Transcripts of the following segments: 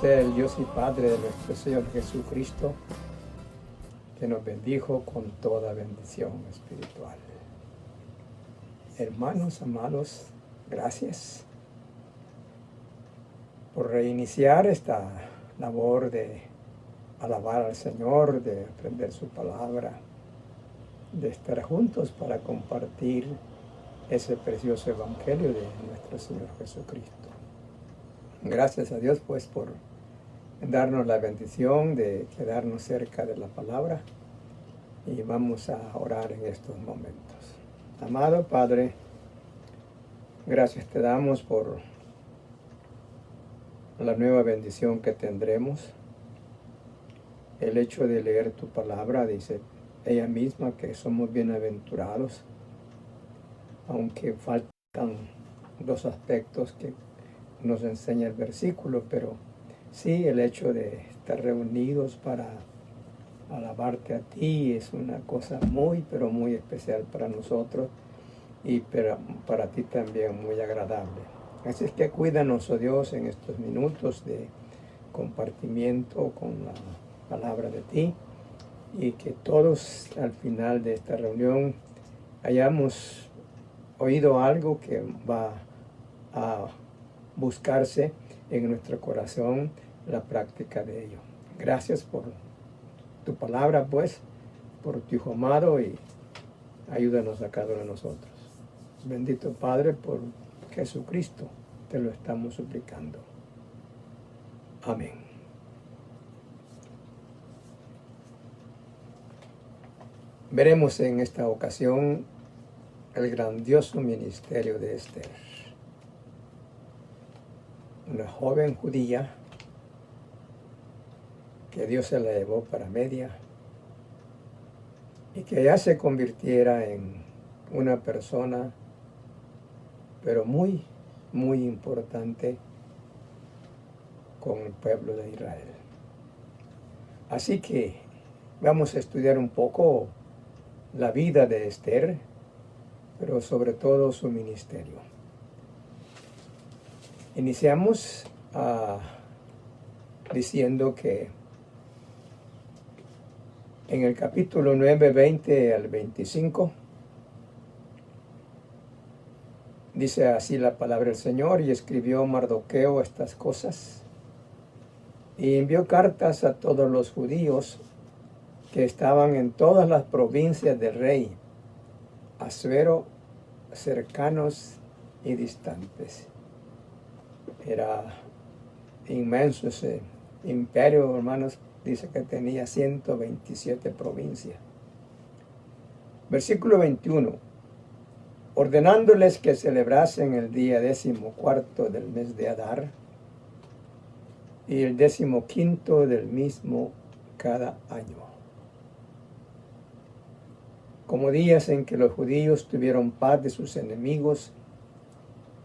sea el Dios y Padre de nuestro Señor Jesucristo, que nos bendijo con toda bendición espiritual. Hermanos amados, gracias por reiniciar esta labor de alabar al Señor, de aprender su palabra, de estar juntos para compartir ese precioso evangelio de nuestro Señor Jesucristo. Gracias a Dios pues por darnos la bendición de quedarnos cerca de la palabra, y vamos a orar en estos momentos. Amado Padre, gracias te damos por la nueva bendición que tendremos. El hecho de leer tu palabra, dice ella misma que somos bienaventurados, aunque faltan dos aspectos que nos enseña el versículo, pero sí, el hecho de estar reunidos para alabarte a ti es una cosa muy, pero muy especial para nosotros, y para ti también muy agradable. Así es que cuídanos, oh Dios, en estos minutos de compartimiento con la palabra de ti, y que todos al final de esta reunión hayamos oído algo que va a buscarse en nuestro corazón, la práctica de ello. Gracias por tu palabra, pues, por tu Hijo amado, y ayúdanos a cada uno de nosotros. Bendito Padre, por Jesucristo te lo estamos suplicando. Amén. Veremos en esta ocasión el grandioso ministerio de Esther, una joven judía que Dios se la llevó para Media y que ya se convirtiera en una persona, pero muy, muy importante con el pueblo de Israel. Así que vamos a estudiar un poco la vida de Esther, pero sobre todo su ministerio. Iniciamos diciendo que en el capítulo 9, 20 al 25, dice así la palabra del Señor: y escribió Mardoqueo estas cosas, y envió cartas a todos los judíos que estaban en todas las provincias del rey Asuero, cercanos y distantes. Era inmenso ese imperio, hermanos. Dice que tenía 127 provincias. Versículo 21. Ordenándoles que celebrasen el día 14 del mes de Adar y el 15 del mismo cada año, como días en que los judíos tuvieron paz de sus enemigos,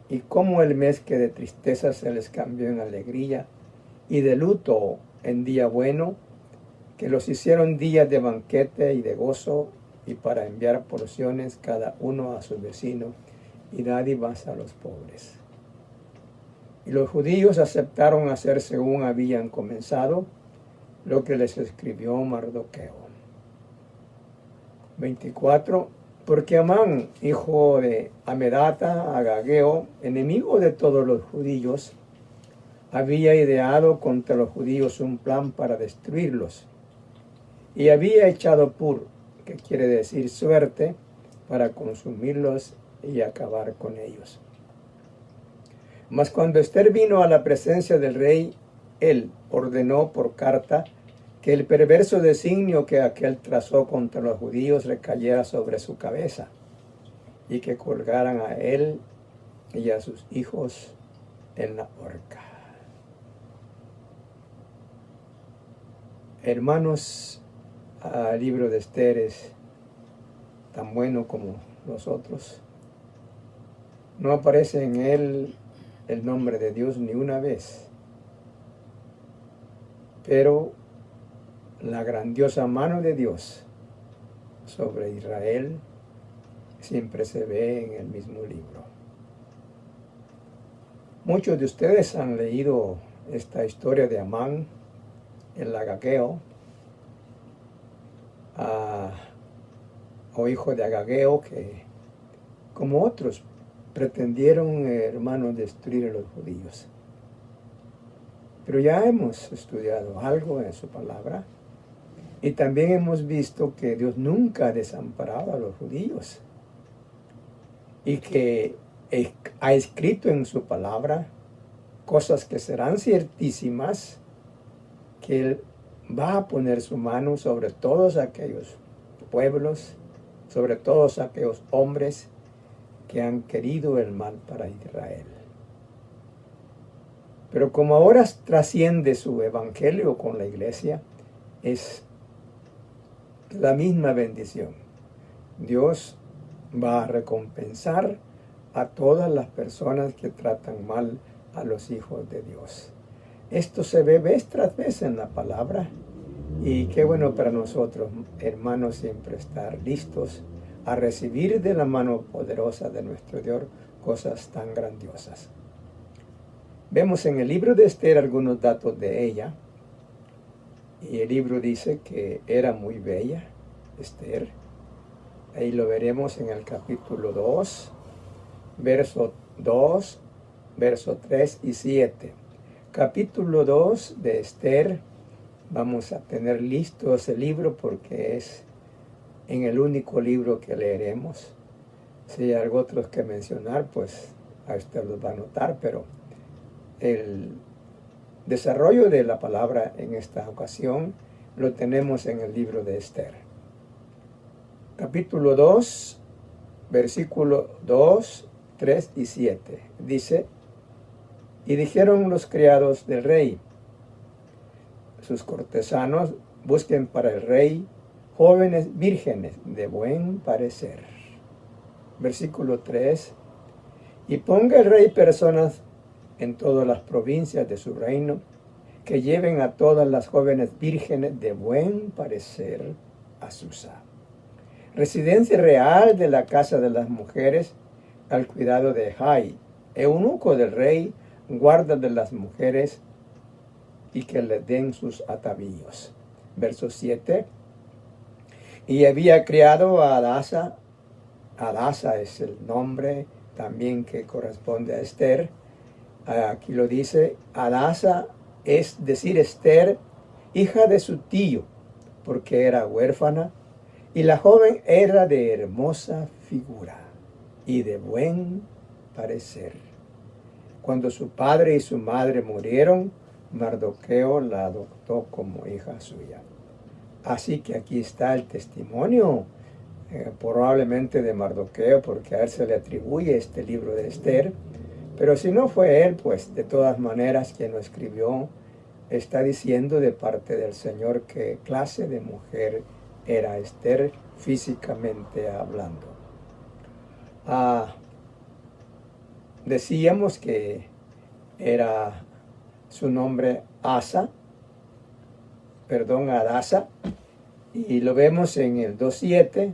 y como el mes que de tristeza se les cambió en alegría, y de luto en día bueno, que los hicieron días de banquete y de gozo, y para enviar porciones cada uno a su vecino, y dádivas a los pobres. Y los judíos aceptaron hacer según habían comenzado lo que les escribió Mardoqueo. 24. Porque Amán, hijo de Amedata, Agageo, enemigo de todos los judíos, había ideado contra los judíos un plan para destruirlos, y había echado pur, que quiere decir suerte, para consumirlos y acabar con ellos. Mas cuando Esther vino a la presencia del rey, él ordenó por carta que el perverso designio que aquel trazó contra los judíos recayera sobre su cabeza, y que colgaran a él y a sus hijos en la horca. Hermanos, el libro de Esther es tan bueno como los otros. No aparece en él el nombre de Dios ni una vez, pero la grandiosa mano de Dios sobre Israel siempre se ve en el mismo libro. Muchos de ustedes han leído esta historia de Amán, el agageo, o hijo de Agageo, que como otros pretendieron, hermanos, destruir a los judíos. Pero ya hemos estudiado algo en su palabra y también hemos visto que Dios nunca ha desamparado a los judíos y que ha escrito en su palabra cosas que serán ciertísimas, que Él va a poner su mano sobre todos aquellos pueblos, sobre todos aquellos hombres que han querido el mal para Israel. Pero como ahora trasciende su evangelio con la iglesia, es la misma bendición. Dios va a recompensar a todas las personas que tratan mal a los hijos de Dios. Esto se ve vez tras vez en la palabra, y qué bueno para nosotros, hermanos, siempre estar listos a recibir de la mano poderosa de nuestro Dios cosas tan grandiosas. Vemos en el libro de Esther algunos datos de ella, y el libro dice que era muy bella, Esther. Ahí lo veremos en el capítulo 2, verso 2, verso 3 y 7. Capítulo 2 de Esther, vamos a tener listo ese libro porque es en el único libro que leeremos. Si hay algo otros que mencionar, pues a usted los va a notar, pero el desarrollo de la palabra en esta ocasión lo tenemos en el libro de Esther. Capítulo 2, versículo 2, 3 y 7. Dice: y dijeron los criados del rey, sus cortesanos, busquen para el rey jóvenes vírgenes de buen parecer. Versículo 3. Y ponga el rey personas en todas las provincias de su reino, que lleven a todas las jóvenes vírgenes de buen parecer a Susa, residencia real de la casa de las mujeres, al cuidado de Jai, eunuco del rey, guarda de las mujeres, y que le den sus atavíos. Verso 7. Y había criado a Adasa. Adasa es el nombre también que corresponde a Esther. Aquí lo dice: Adasa, es decir, Esther, hija de su tío, porque era huérfana, y la joven era de hermosa figura y de buen parecer. Cuando su padre y su madre murieron, Mardoqueo la adoptó como hija suya. Así que aquí está el testimonio, probablemente de Mardoqueo, porque a él se le atribuye este libro de Esther. Pero si no fue él, pues de todas maneras quien lo escribió está diciendo de parte del Señor qué clase de mujer era Esther físicamente hablando. Decíamos que era su nombre Adasa, y lo vemos en el 2.7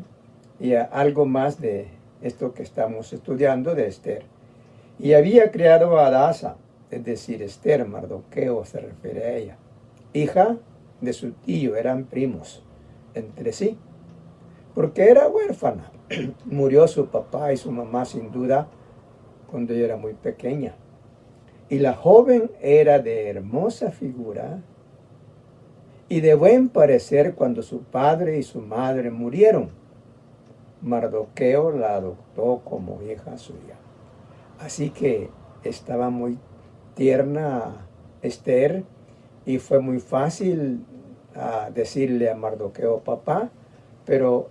y algo más de esto que estamos estudiando de Esther. Y había criado a Adasa, es decir, Esther, Mardoqueo se refiere a ella, hija de su tío, eran primos entre sí, porque era huérfana. Murió su papá y su mamá sin duda cuando ella era muy pequeña. Y la joven era de hermosa figura y de buen parecer cuando su padre y su madre murieron. Mardoqueo la adoptó como hija suya. Así que estaba muy tierna Esther y fue muy fácil decirle a Mardoqueo papá, pero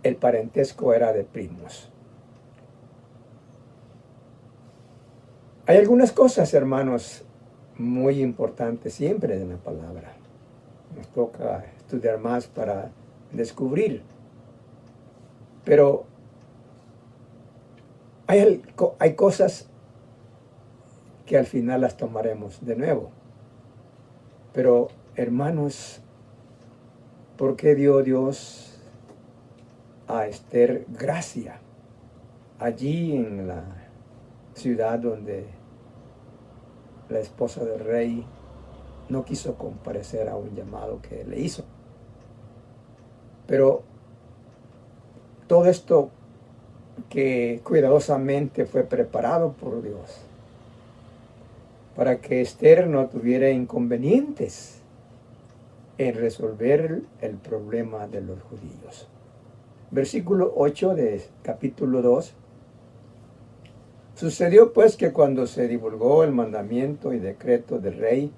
el parentesco era de primos. Hay algunas cosas, hermanos, muy importantes siempre en la palabra. Nos toca estudiar más para descubrir. Pero hay cosas que al final las tomaremos de nuevo. Pero, hermanos, ¿por qué dio Dios a Esther gracia allí en la ciudad donde la esposa del rey, no quiso comparecer a un llamado que le hizo. Pero todo esto que cuidadosamente fue preparado por Dios para que Esther no tuviera inconvenientes en resolver el problema de los judíos. Versículo 8 de capítulo 2. Sucedió pues que cuando se divulgó el mandamiento y decreto del rey,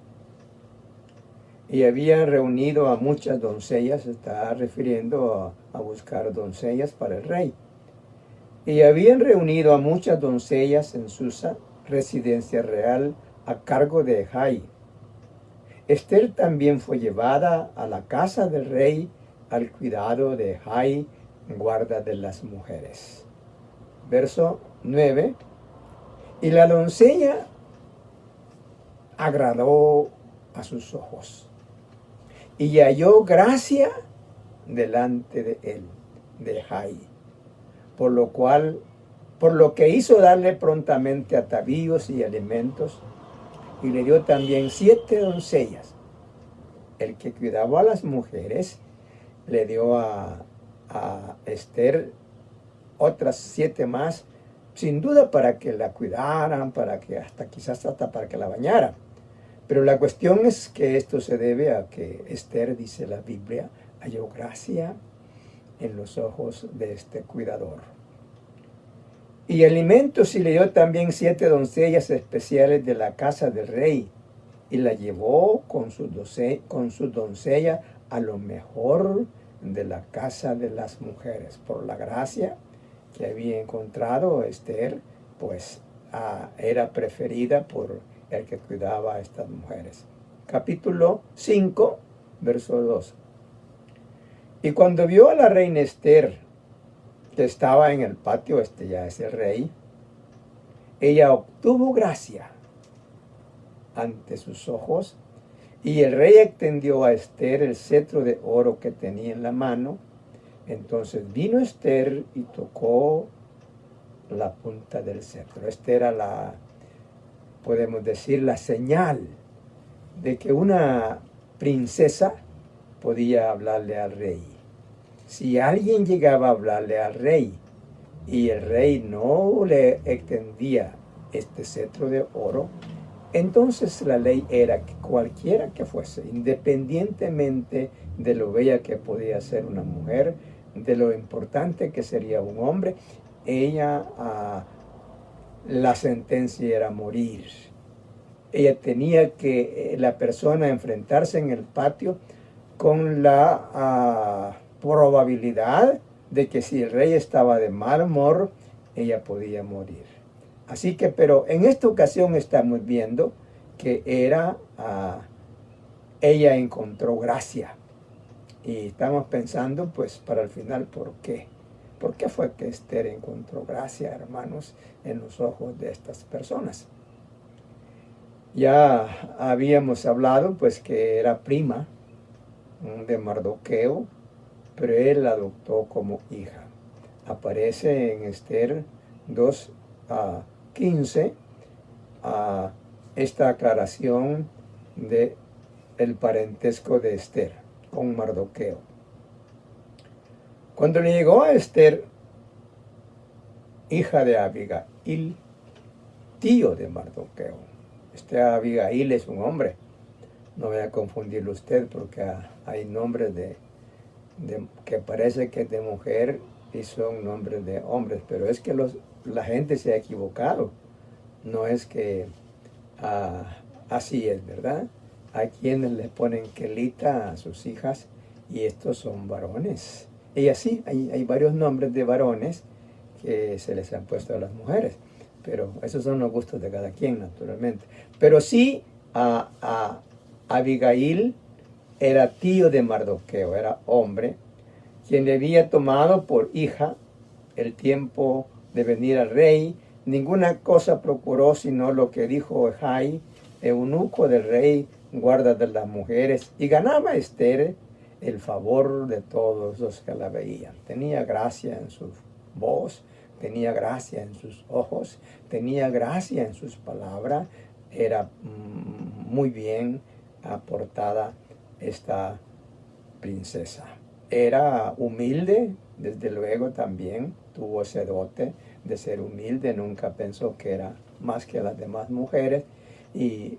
y habían reunido a muchas doncellas, se está refiriendo a buscar doncellas para el rey, y habían reunido a muchas doncellas en Susa, residencia real, a cargo de Hegai. Esther también fue llevada a la casa del rey al cuidado de Hegai, guarda de las mujeres. Verso 9. Y la doncella agradó a sus ojos y halló gracia delante de él, de Hegai, por lo que hizo darle prontamente atavíos y alimentos, y le dio también 7 doncellas. El que cuidaba a las mujeres le dio a Esther otras 7 más, sin duda para que la cuidaran, para que quizás hasta para que la bañaran. Pero la cuestión es que esto se debe a que Esther, dice la Biblia, halló gracia en los ojos de este cuidador. Y alimentos, y le dio también 7 doncellas especiales de la casa del rey, y la llevó con su doncella a lo mejor de la casa de las mujeres. Por la gracia que había encontrado Esther, pues era preferida por el que cuidaba a estas mujeres. Capítulo 5, verso 2. Y cuando vio a la reina Esther, que estaba en el patio, ya es el rey, ella obtuvo gracia ante sus ojos, y el rey extendió a Esther el cetro de oro que tenía en la mano. Entonces vino Esther y tocó la punta del cetro. Esta era podemos decir, la señal de que una princesa podía hablarle al rey. Si alguien llegaba a hablarle al rey y el rey no le extendía este cetro de oro, entonces la ley era que cualquiera que fuese, independientemente de lo bella que podía ser una mujer, de lo importante que sería un hombre, la sentencia era morir. Ella tenía que la persona enfrentarse en el patio con la probabilidad de que si el rey estaba de mal humor, ella podía morir. Así que, pero en esta ocasión estamos viendo que ella encontró gracia. Y estamos pensando, pues, para el final, ¿por qué? ¿Por qué fue que Esther encontró gracia, hermanos, en los ojos de estas personas? Ya habíamos hablado, pues, que era prima de Mardoqueo, pero él la adoptó como hija. Aparece en Esther 2:15 esta aclaración de el parentesco de Esther con Mardoqueo. Cuando le llegó a Esther, hija de Abigail, tío de Mardoqueo. Abigail es un hombre. No voy a confundirlo usted porque hay nombres que parece que es de mujer y son nombres de hombres, pero es que la gente se ha equivocado. No es que así es, ¿verdad? Hay quienes le ponen Kelita a sus hijas y estos son varones. Y así hay varios nombres de varones que se les han puesto a las mujeres, pero esos son los gustos de cada quien, naturalmente. Pero sí, Abigail era tío de Mardoqueo, era hombre, quien le había tomado por hija el tiempo de venir al rey. Ninguna cosa procuró sino lo que dijo Hegai, eunuco del rey, guarda de las mujeres, y ganaba Esther el favor de todos los que la veían. Tenía gracia en su voz, tenía gracia en sus ojos, tenía gracia en sus palabras, era muy bien aportada esta princesa. Era humilde, desde luego también tuvo ese dote de ser humilde, nunca pensó que era más que las demás mujeres y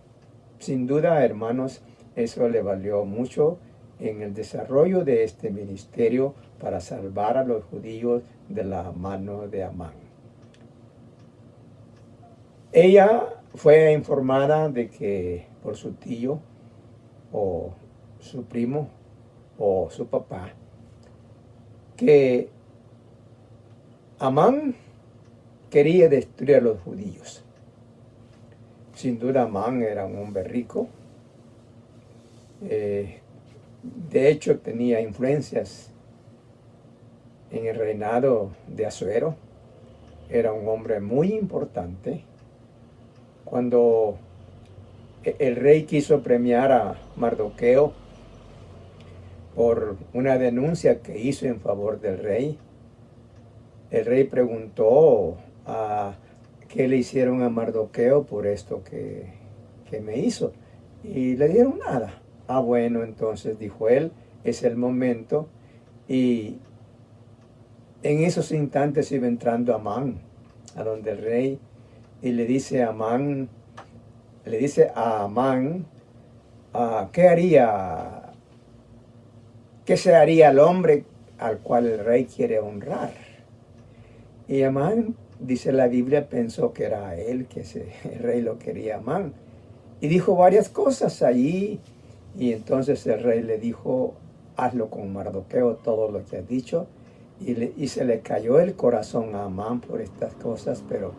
sin duda, hermanos, eso le valió mucho en el desarrollo de este ministerio para salvar a los judíos de la mano de Amán. Ella fue informada de que por su tío o su primo o su papá que Amán quería destruir a los judíos. Sin duda Amán era un hombre rico. De hecho tenía influencias en el reinado de Asuero. Era un hombre muy importante. Cuando el rey quiso premiar a Mardoqueo por una denuncia que hizo en favor del rey, el rey preguntó a qué le hicieron a Mardoqueo por esto que me hizo. Y le dieron nada. Bueno, entonces dijo él, es el momento. Y en esos instantes iba entrando Amán a donde el rey y le dice a Amán, ¿qué se haría al hombre al cual el rey quiere honrar? Y Amán, dice la Biblia, pensó que era a él, que el rey lo quería Amán. Y dijo varias cosas allí. Y entonces el rey le dijo, hazlo con Mardoqueo todo lo que has dicho. Y se le cayó el corazón a Amán por estas cosas. Pero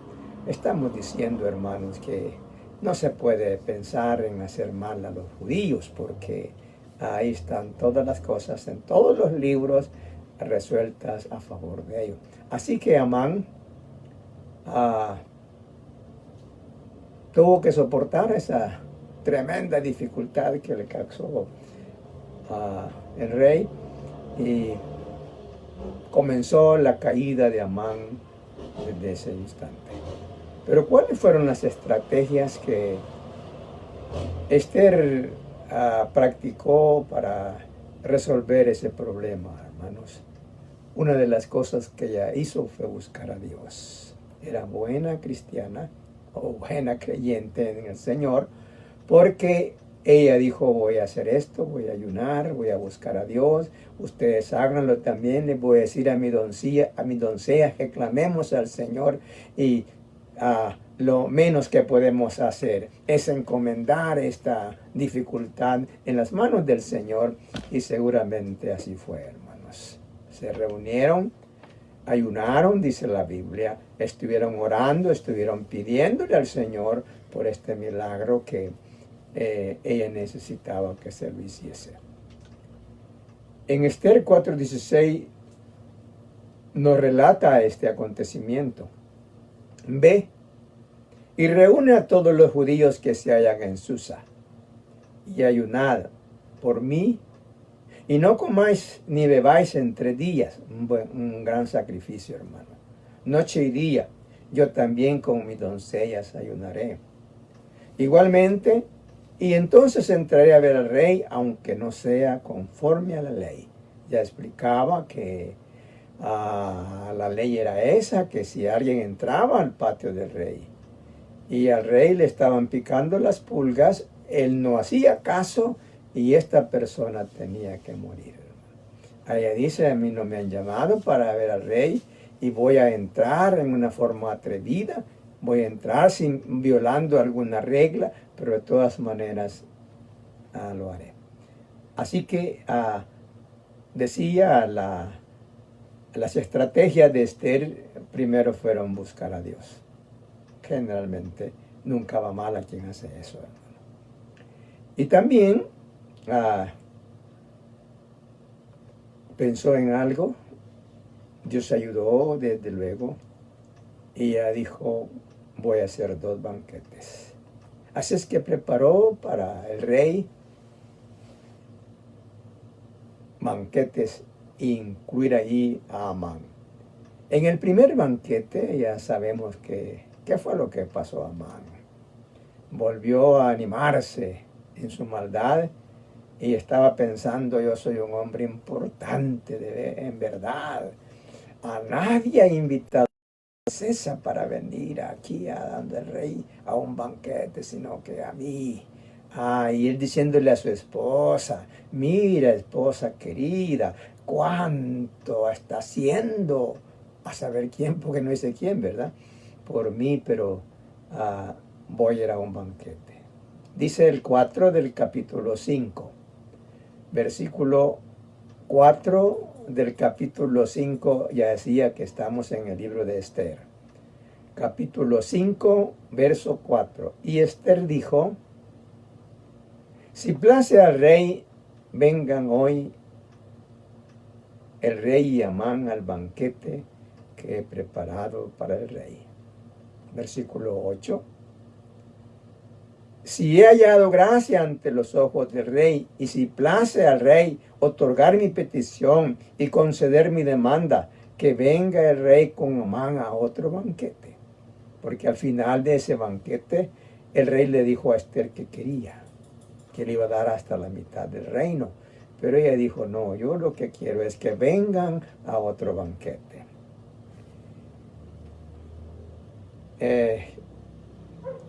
estamos diciendo, hermanos, que no se puede pensar en hacer mal a los judíos, porque ahí están todas las cosas en todos los libros resueltas a favor de ellos. Así que Amán tuvo que soportar esa tremenda dificultad que le causó el rey y comenzó la caída de Amán desde ese instante. Pero ¿cuáles fueron las estrategias que Esther practicó para resolver ese problema, hermanos? Una de las cosas que ella hizo fue buscar a Dios. Era buena cristiana o buena creyente en el Señor, porque ella dijo, voy a hacer esto, voy a ayunar, voy a buscar a Dios, ustedes háganlo también, les voy a decir a mi doncella que clamemos al Señor y lo menos que podemos hacer es encomendar esta dificultad en las manos del Señor y seguramente así fue, hermanos. Se reunieron, ayunaron, dice la Biblia, estuvieron orando, estuvieron pidiéndole al Señor por este milagro que ella necesitaba que se lo hiciese. En Esther 4:16 nos relata este acontecimiento. Ve y reúne a todos los judíos que se hallan en Susa y ayunad por mí y no comáis ni bebáis en 3 días. Un gran sacrificio, hermano. Noche y día, yo también con mis doncellas ayunaré. Igualmente, y entonces entraré a ver al rey, aunque no sea conforme a la ley. Ya explicaba que la ley era esa, que si alguien entraba al patio del rey y al rey le estaban picando las pulgas, él no hacía caso y esta persona tenía que morir. Ella dice, a mí no me han llamado para ver al rey y voy a entrar en una forma atrevida, voy a entrar violando alguna regla, pero de todas maneras lo haré. Así que decía las estrategias de Esther primero fueron buscar a Dios. Generalmente nunca va mal a quien hace eso, hermano. Y también pensó en algo, Dios ayudó desde luego, y ella dijo, voy a hacer 2 banquetes. Así es que preparó para el rey banquetes e incluir allí a Amán. En el primer banquete ya sabemos qué fue lo que pasó a Amán. volvió a animarse en su maldad y estaba pensando, yo soy un hombre importante en verdad. A nadie ha invitado a César para venir aquí a donde el rey a un banquete, sino que a mí. Y él diciéndole a su esposa, mira esposa querida, cuánto está haciendo, a saber quién, porque no dice quién, ¿verdad? Por mí, pero voy a ir a un banquete. Dice el 4 del capítulo 5, versículo 4 del capítulo 5, ya decía que estamos en el libro de Esther. Capítulo 5, verso 4. Y Esther dijo, si place al rey, vengan hoy el rey y Amán al banquete que he preparado para el rey. Versículo 8. Si he hallado gracia ante los ojos del rey, y si place al rey otorgar mi petición y conceder mi demanda, que venga el rey con Amán a otro banquete. Porque al final de ese banquete, el rey le dijo a Esther que quería, que le iba a dar hasta la mitad del reino. Pero ella dijo, no, yo lo que quiero es que vengan a otro banquete.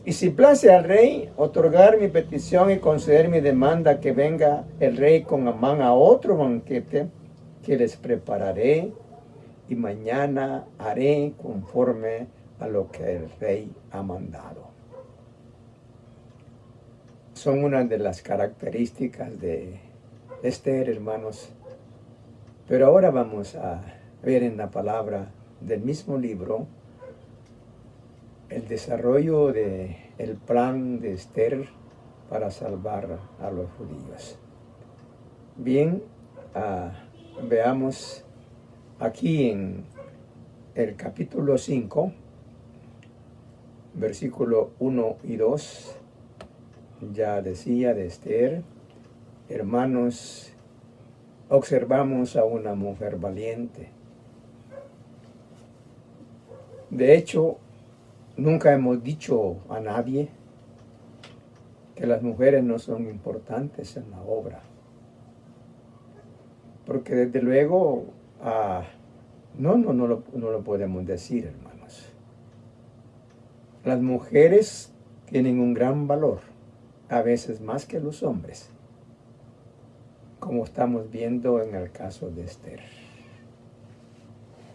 Y si place al rey otorgar mi petición y conceder mi demanda, que venga el rey con Amán a otro banquete que les prepararé, y mañana haré conforme a lo que el rey ha mandado. Son una de las características de Esther, hermanos. Pero ahora vamos a ver en la palabra del mismo libro el desarrollo del plan de Esther para salvar a los judíos. Bien, veamos aquí en el capítulo 5, versículo 1 y 2, ya decía de Esther, hermanos, observamos a una mujer valiente. De hecho, nunca hemos dicho a nadie que las mujeres no son importantes en la obra. Porque desde luego, no lo podemos decir, hermanos. Las mujeres tienen un gran valor, a veces más que los hombres, como estamos viendo en el caso de Esther.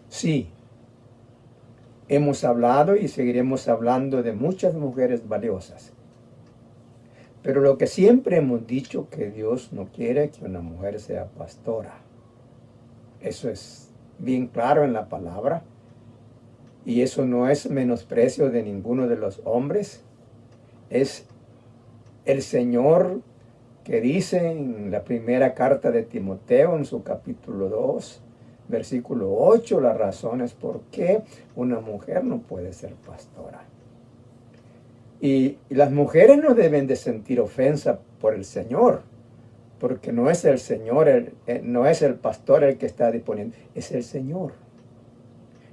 Sí, hemos hablado y seguiremos hablando de muchas mujeres valiosas. Pero lo que siempre hemos dicho, que Dios no quiere que una mujer sea pastora. Eso es bien claro en la palabra. Y eso no es menosprecio de ninguno de los hombres. Es el Señor que dice en la primera carta de Timoteo, en su capítulo 2, versículo 8, las razones por qué una mujer no puede ser pastora. Y las mujeres no deben de sentir ofensa por el Señor, porque no es el Señor, no es el pastor el que está disponiendo, es el Señor.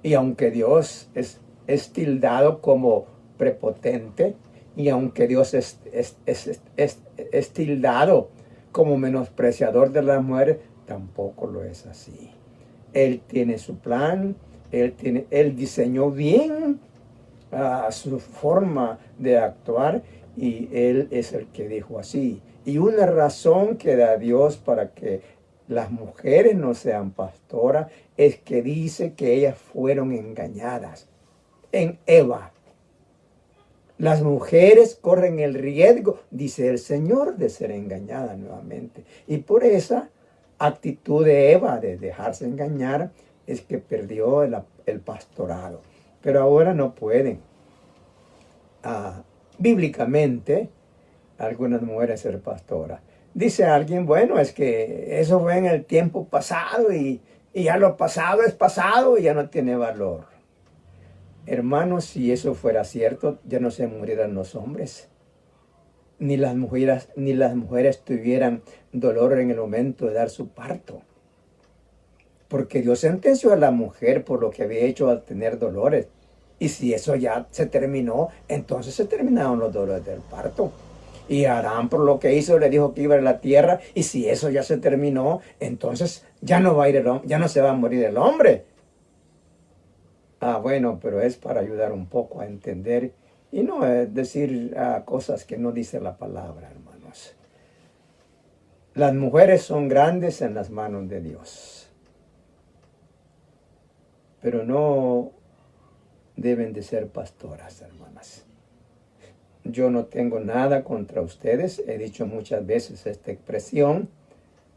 Y aunque Dios es tildado como prepotente, y aunque Dios es tildado como menospreciador de las mujeres, tampoco lo es así. Él tiene su plan, Él diseñó bien su forma de actuar, y Él es el que dijo así. Y una razón que da Dios para que las mujeres no sean pastoras es que dice que ellas fueron engañadas en Eva. Las mujeres corren el riesgo, dice el Señor, de ser engañadas nuevamente. Y por esa actitud de Eva de dejarse engañar es que perdió el pastorado. Pero ahora no pueden. Bíblicamente, algunas mujeres ser pastoras. Dice alguien, bueno, es que eso fue en el tiempo pasado y ya lo pasado es pasado y ya no tiene valor. Hermanos, si eso fuera cierto, ya no se murieran los hombres. Ni las mujeres tuvieran dolor en el momento de dar su parto. Porque Dios sentenció a la mujer por lo que había hecho al tener dolores. Y si eso ya se terminó, entonces se terminaron los dolores del parto. Y Abraham, por lo que hizo, le dijo que iba a la tierra. Y si eso ya se terminó, entonces ya no va a ir ya no se va a morir el hombre. Bueno, pero es para ayudar un poco a entender y no decir cosas que no dice la palabra, hermanos. Las mujeres son grandes en las manos de Dios, pero no deben de ser pastoras, hermanas. Yo no tengo nada contra ustedes, he dicho muchas veces esta expresión,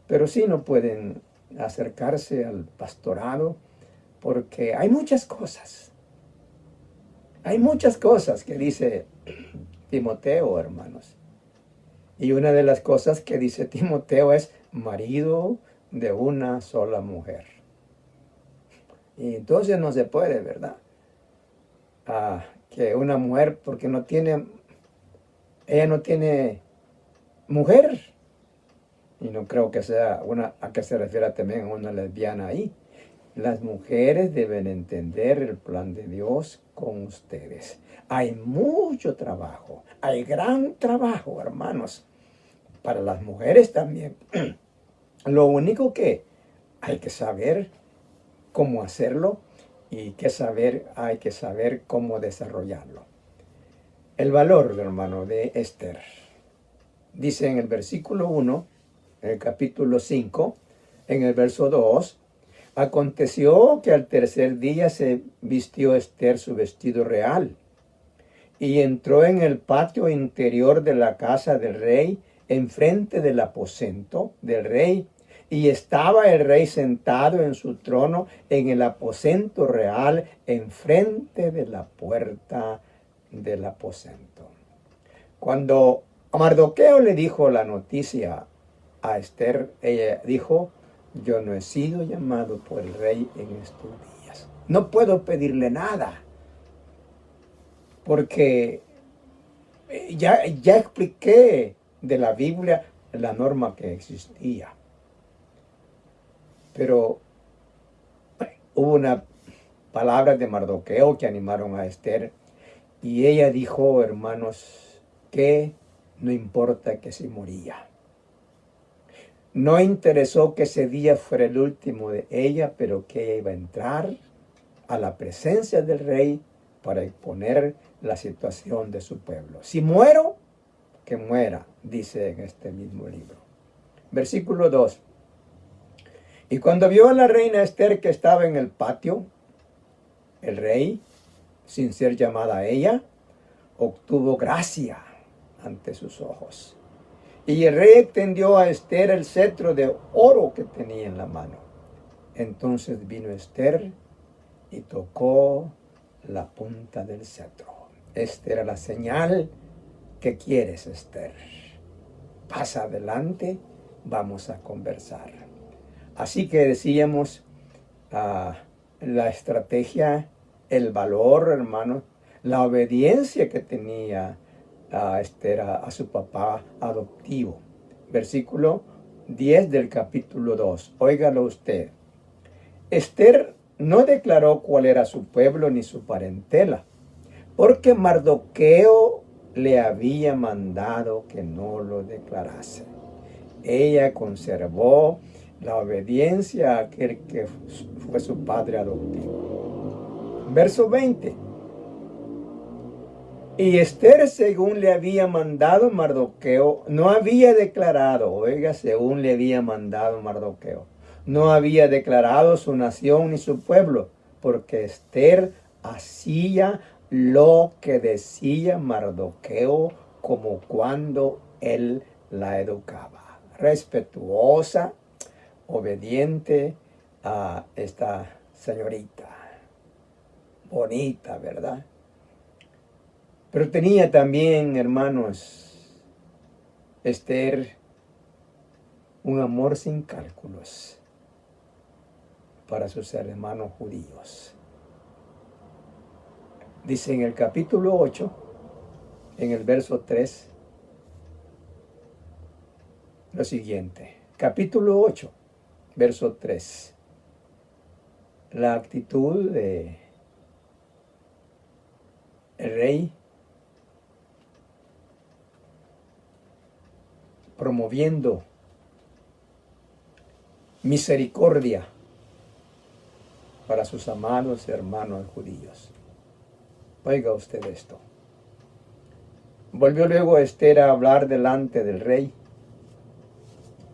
pero sí no pueden acercarse al pastorado porque hay muchas cosas. Hay muchas cosas que dice Timoteo, hermanos. Y una de las cosas que dice Timoteo es marido de una sola mujer. Y entonces no se puede, ¿verdad? Que una mujer, porque ella no tiene mujer. Y no creo que sea a que se refiera también a una lesbiana ahí. Las mujeres deben entender el plan de Dios con ustedes. Hay mucho trabajo, hay gran trabajo, hermanos, para las mujeres también. Lo único que hay que saber cómo hacerlo y hay que saber cómo desarrollarlo. El valor, hermano, de Esther. Dice en el versículo 1, en el capítulo 5, en el verso 2, aconteció que al tercer día se vistió Esther su vestido real y entró en el patio interior de la casa del rey, enfrente del aposento del rey, y estaba el rey sentado en su trono en el aposento real, enfrente de la puerta del aposento. Cuando Mardoqueo le dijo la noticia a Esther, ella dijo: yo no he sido llamado por el rey en estos días. No puedo pedirle nada, porque ya expliqué de la Biblia la norma que existía. Pero hubo una palabra de Mardoqueo que animaron a Esther, y ella dijo, hermanos, que no importa que se moría. No interesó que ese día fuera el último de ella, pero que ella iba a entrar a la presencia del rey para exponer la situación de su pueblo. Si muero, que muera, dice en este mismo libro. Versículo 2. Y cuando vio a la reina Esther que estaba en el patio, el rey, sin ser llamada a ella, obtuvo gracia ante sus ojos. Y el rey extendió a Esther el cetro de oro que tenía en la mano. Entonces vino Esther y tocó la punta del cetro. Esta era la señal que quieres, Esther. Pasa adelante, vamos a conversar. Así que decíamos la estrategia, el valor, hermano, la obediencia que tenía Esther a su papá adoptivo. Versículo 10 del capítulo 2. Óigalo usted. Esther no declaró cuál era su pueblo ni su parentela, porque Mardoqueo le había mandado que no lo declarase. Ella conservó la obediencia a aquel que fue su padre adoptivo. Verso 20. Y Esther, según le había mandado Mardoqueo, no había declarado, oiga, según le había mandado Mardoqueo, no había declarado su nación ni su pueblo, porque Esther hacía lo que decía Mardoqueo, como cuando él la educaba. Respetuosa, obediente a esta señorita. Bonita, ¿verdad? Pero tenía también, hermanos, Esther, un amor sin cálculos para sus hermanos judíos. Dice en el capítulo 8, en el verso 3, lo siguiente. Capítulo 8, verso 3. La actitud de el rey promoviendo misericordia para sus amados hermanos judíos. Oiga usted esto. Volvió luego Esther a hablar delante del rey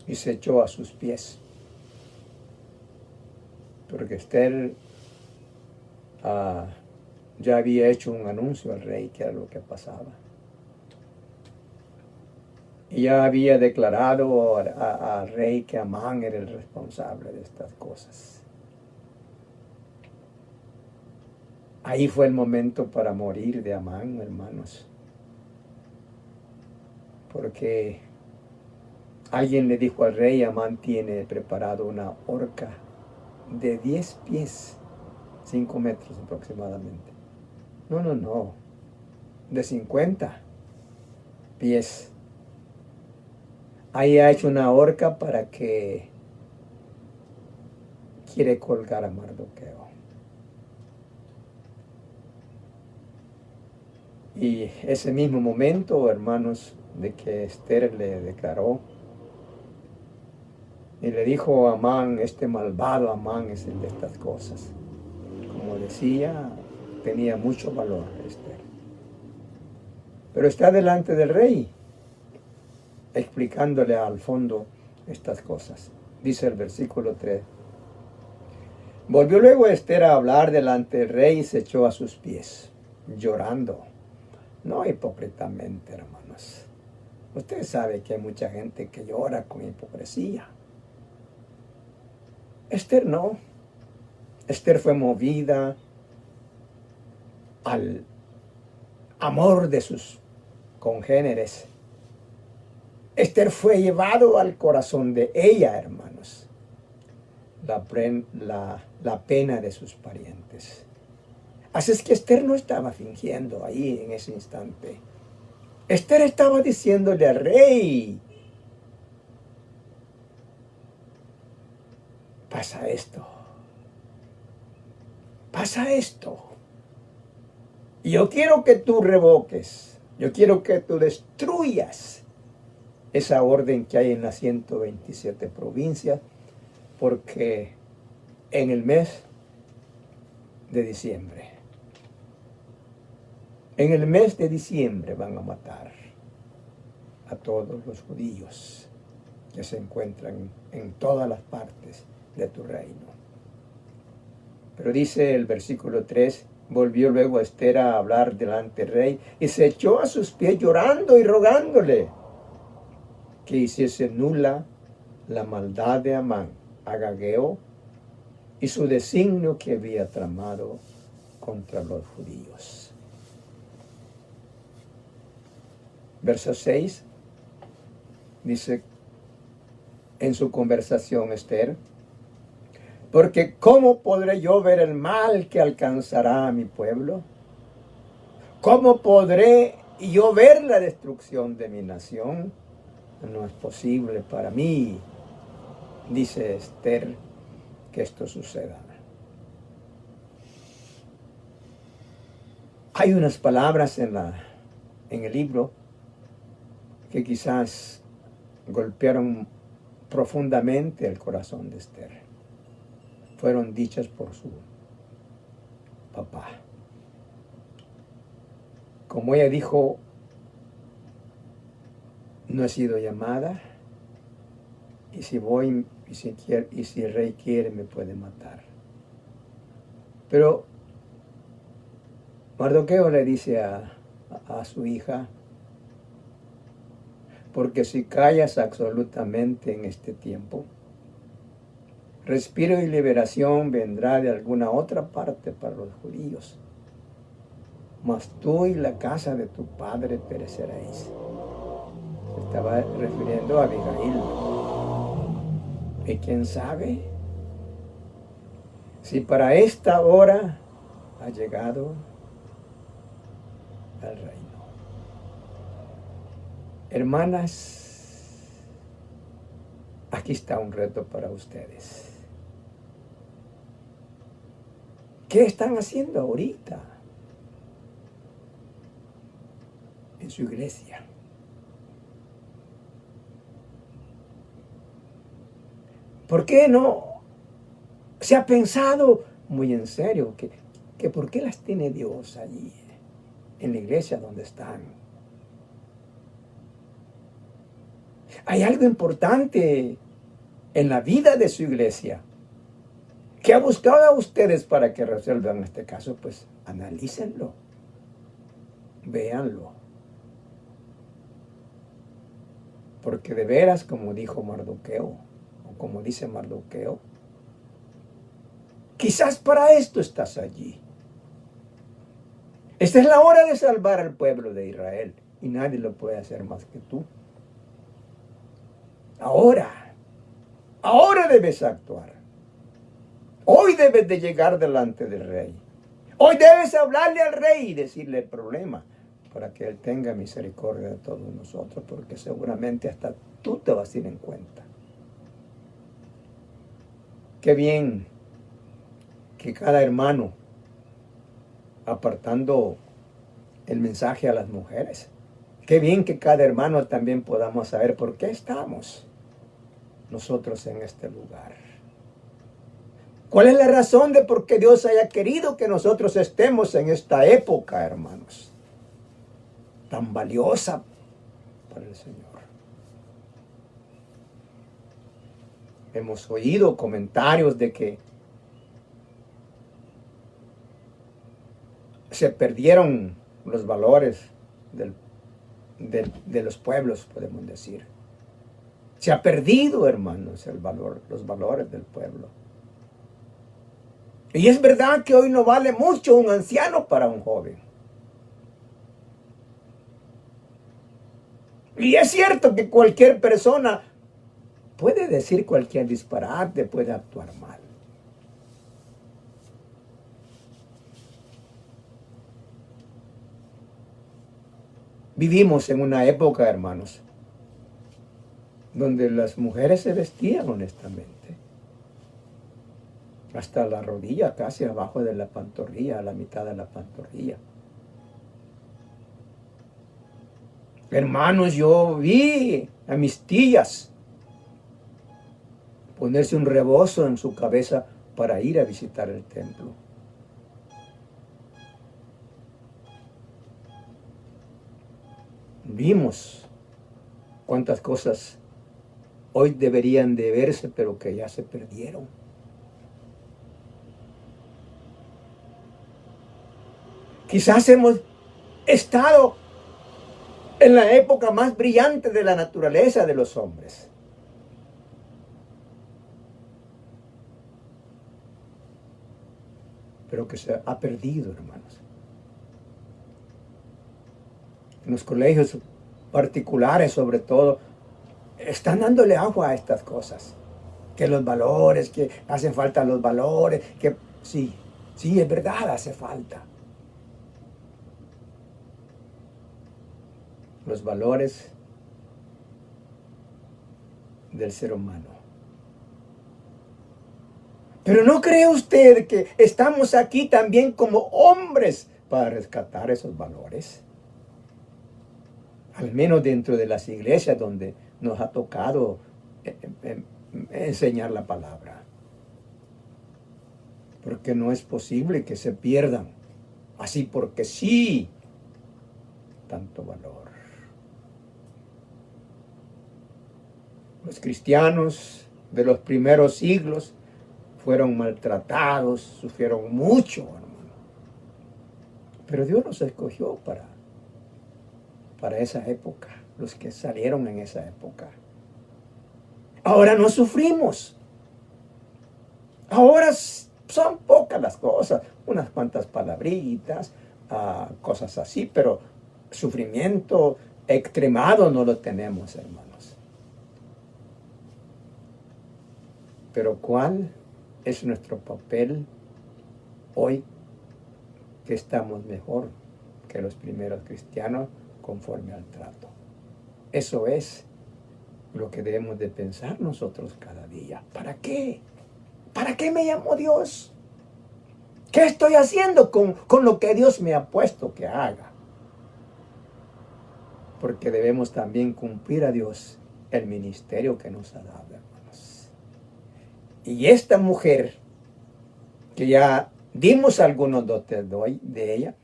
y se echó a sus pies. Porque Esther ya había hecho un anuncio al rey que era lo que pasaba. Y ya había declarado al rey que Amán era el responsable de estas cosas. Ahí fue el momento para morir de Amán, hermanos. Porque alguien le dijo al rey, Amán tiene preparado una horca de 10 pies, 5 metros aproximadamente. No, de 50 pies. Ahí ha hecho una horca para que quiere colgar a Mardoqueo. Y ese mismo momento, hermanos, de que Esther le declaró y le dijo a Amán, este malvado Amán es el de estas cosas. Como decía, tenía mucho valor Esther. Pero está delante del rey, explicándole al fondo estas cosas. Dice el versículo 3. Volvió luego Esther a hablar delante del rey y se echó a sus pies, llorando. No hipócritamente, hermanos. Usted sabe que hay mucha gente que llora con hipocresía. Esther no. Esther fue movida al amor de sus congéneres. Esther fue llevado al corazón de ella, hermanos, la pena de sus parientes. Así es que Esther no estaba fingiendo ahí en ese instante. Esther estaba diciéndole al rey, pasa esto, y yo quiero que tú revoques, yo quiero que tú destruyas esa orden que hay en las 127 provincias, porque en el mes de diciembre, van a matar a todos los judíos que se encuentran en todas las partes de tu reino. Pero dice el versículo 3, volvió luego Esther a hablar delante del rey y se echó a sus pies llorando y rogándole que hiciese nula la maldad de Amán, Agageo, y su designio que había tramado contra los judíos. Verso 6 dice en su conversación Esther, porque ¿cómo podré yo ver el mal que alcanzará a mi pueblo? ¿Cómo podré yo ver la destrucción de mi nación? No es posible para mí, dice Esther, que esto suceda. Hay unas palabras en el libro que quizás golpearon profundamente el corazón de Esther. Fueron dichas por su papá. Como ella dijo, no he sido llamada, y si voy, y si el rey quiere, me puede matar. Pero Mardoqueo le dice a su hija, porque si callas absolutamente en este tiempo, respiro y liberación vendrá de alguna otra parte para los judíos, mas tú y la casa de tu padre pereceréis. Se estaba refiriendo a Abigail. Y quién sabe si para esta hora ha llegado el reino. Hermanas, aquí está un reto para ustedes. ¿Qué están haciendo ahorita? su iglesia. ¿Por qué no se ha pensado muy en serio que por qué las tiene Dios allí, en la iglesia donde están? Hay algo importante en la vida de su iglesia que ha buscado a ustedes para que resuelvan este caso. Pues analícenlo, véanlo. Porque de veras, como dijo Mardoqueo, o como dice Mardoqueo, quizás para esto estás allí. Esta es la hora de salvar al pueblo de Israel y nadie lo puede hacer más que tú. Ahora debes actuar. Hoy debes de llegar delante del rey. Hoy debes hablarle al rey y decirle el problema para que él tenga misericordia de todos nosotros, porque seguramente hasta tú te vas a ir en cuenta. Qué bien que cada hermano, apartando el mensaje a las mujeres, qué bien que cada hermano también podamos saber por qué estamos nosotros en este lugar. ¿Cuál es la razón de por qué Dios haya querido que nosotros estemos en esta época, hermanos, tan valiosa para el Señor? Hemos oído comentarios de que se perdieron los valores de los pueblos, podemos decir. Se ha perdido, hermanos, los valores del pueblo. Y es verdad que hoy no vale mucho un anciano para un joven. Y es cierto que cualquier persona puede decir cualquier disparate, puede actuar mal. Vivimos en una época, hermanos, donde las mujeres se vestían honestamente. Hasta la rodilla, casi abajo de la pantorrilla, a la mitad de la pantorrilla. Hermanos, yo vi a mis tías ponerse un rebozo en su cabeza para ir a visitar el templo. Vimos cuántas cosas hoy deberían de verse, pero que ya se perdieron. Quizás hemos estado en la época más brillante de la naturaleza de los hombres. Pero que se ha perdido, hermanos. En los colegios particulares, sobre todo, están dándole agua a estas cosas. Que los valores, que hacen falta los valores, que sí, es verdad, hace falta. Los valores del ser humano. Pero ¿no cree usted que estamos aquí también como hombres para rescatar esos valores? Al menos dentro de las iglesias donde nos ha tocado enseñar la palabra. Porque no es posible que se pierdan así porque sí tanto valor. Los cristianos de los primeros siglos fueron maltratados, sufrieron mucho, hermano. Pero Dios los escogió para esa época, los que salieron en esa época. Ahora no sufrimos. Ahora son pocas las cosas, unas cuantas palabritas, cosas así, pero sufrimiento extremado no lo tenemos, hermanos. Pero ¿cuál es nuestro papel hoy que estamos mejor que los primeros cristianos conforme al trato? Eso es lo que debemos de pensar nosotros cada día. ¿Para qué? ¿Para qué me llamó Dios? ¿Qué estoy haciendo con lo que Dios me ha puesto que haga? porque debemos también cumplir a Dios el ministerio que nos ha dado, hermanos. Y esta mujer, que ya dimos algunos dotes de ella,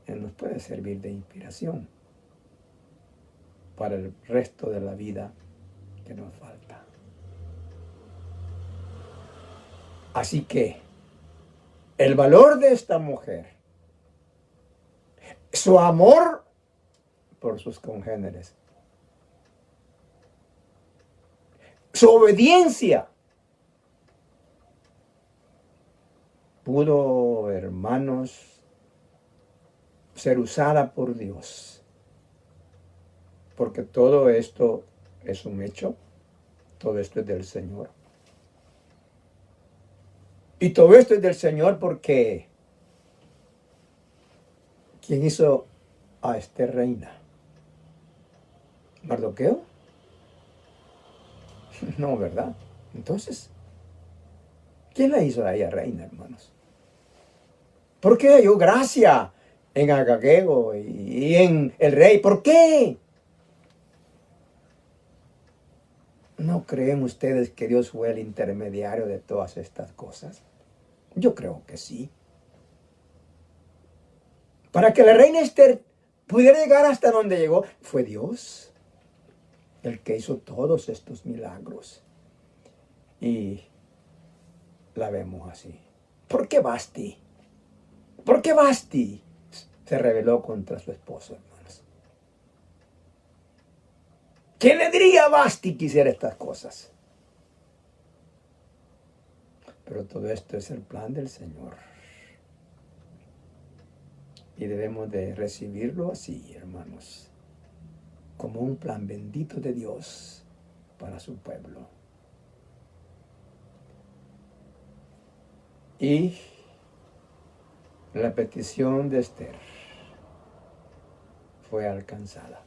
nos puede servir de inspiración para el resto de la vida que nos falta. Así que el valor de esta mujer, su amor por sus congéneres, su obediencia, pudo, hermanos, ser usada por Dios. Porque todo esto es un hecho, todo esto es del Señor. Y todo esto es del Señor porque ¿quién hizo a Esther reina? ¿Mardoqueo? No, ¿verdad? Entonces, ¿quién la hizo a ella reina, hermanos? ¿Por qué halló gracia en Agageo y en el rey? ¿Por qué? ¿No creen ustedes que Dios fue el intermediario de todas estas cosas? Yo creo que sí. Para que la reina Esther pudiera llegar hasta donde llegó, fue Dios el que hizo todos estos milagros. Y la vemos así. ¿Por qué Vasti? ¿Por qué Vasti se rebeló contra su esposo, hermanos? ¿Quién le diría a Vasti que hiciera estas cosas? Pero todo esto es el plan del Señor. Y debemos de recibirlo así, hermanos, como un plan bendito de Dios para su pueblo. Y la petición de Esther fue alcanzada.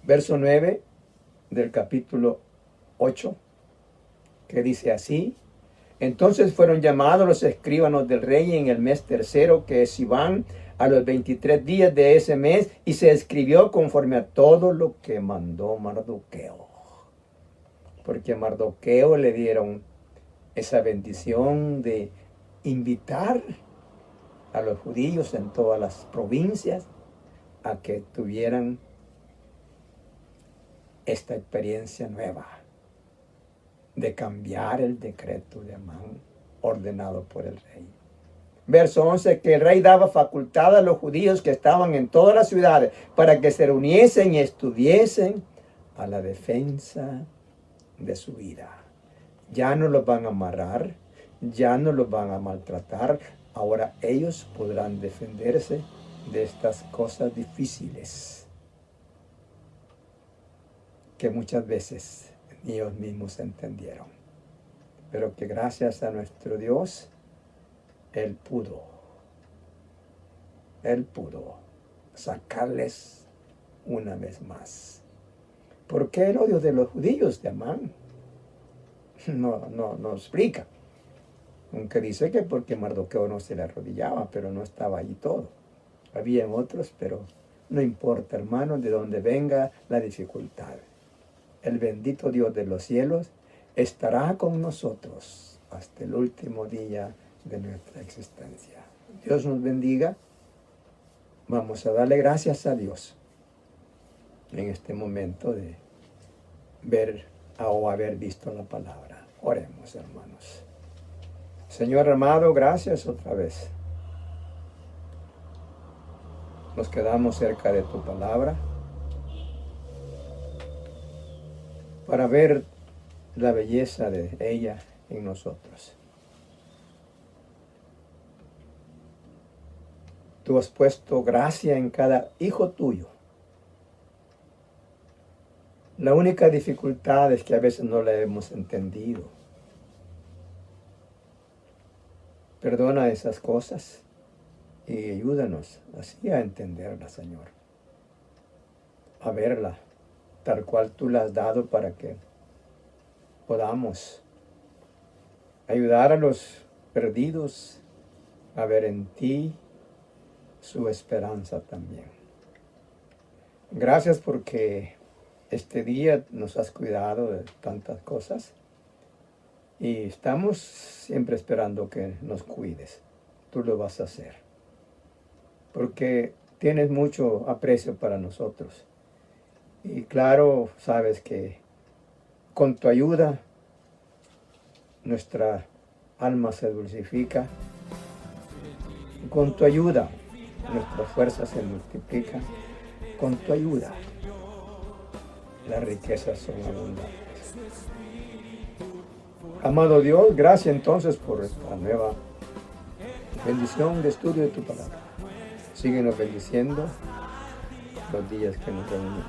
Verso 9 del capítulo 8, que dice así: entonces fueron llamados los escribanos del rey en el mes tercero, que es Sivan, a los 23 días de ese mes, y se escribió conforme a todo lo que mandó Mardoqueo. Porque a Mardoqueo le dieron esa bendición de invitar a los judíos en todas las provincias a que tuvieran esta experiencia nueva de cambiar el decreto de Amán ordenado por el rey. Verso 11, que el rey daba facultad a los judíos que estaban en todas las ciudades para que se reuniesen y estuviesen a la defensa de su vida. Ya no los van a amarrar, ya no los van a maltratar, ahora ellos podrán defenderse de estas cosas difíciles que muchas veces ellos mismos entendieron. Pero que gracias a nuestro Dios, Él pudo sacarles una vez más. ¿Por qué el odio de los judíos de Amán? No explica. Aunque dice que porque Mardoqueo no se le arrodillaba, pero no estaba allí todo. Habían otros, pero no importa, hermanos, de dónde venga la dificultad. El bendito Dios de los cielos estará con nosotros hasta el último día de nuestra existencia. Dios nos bendiga. Vamos a darle gracias a Dios en este momento de ver o haber visto la palabra. Oremos, hermanos. Señor amado, gracias otra vez. Nos quedamos cerca de tu palabra para ver la belleza de ella en nosotros. Tú has puesto gracia en cada hijo tuyo. La única dificultad es que a veces no la hemos entendido. Perdona esas cosas y ayúdanos así a entenderla, Señor. A verla tal cual tú la has dado para que podamos ayudar a los perdidos a ver en ti su esperanza también. Gracias porque este día nos has cuidado de tantas cosas y estamos siempre esperando que nos cuides. Tú lo vas a hacer porque tienes mucho aprecio para nosotros. Y claro, sabes que con tu ayuda nuestra alma se dulcifica. Con tu ayuda nuestra fuerza se multiplica. Con tu ayuda las riquezas son abundantes. Amado Dios, gracias entonces por esta nueva bendición de estudio de tu palabra. Síguenos bendiciendo los días que nos reunimos.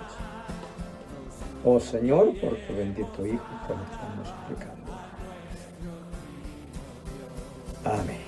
Oh Señor, por tu bendito Hijo, te lo estamos suplicando. Amén.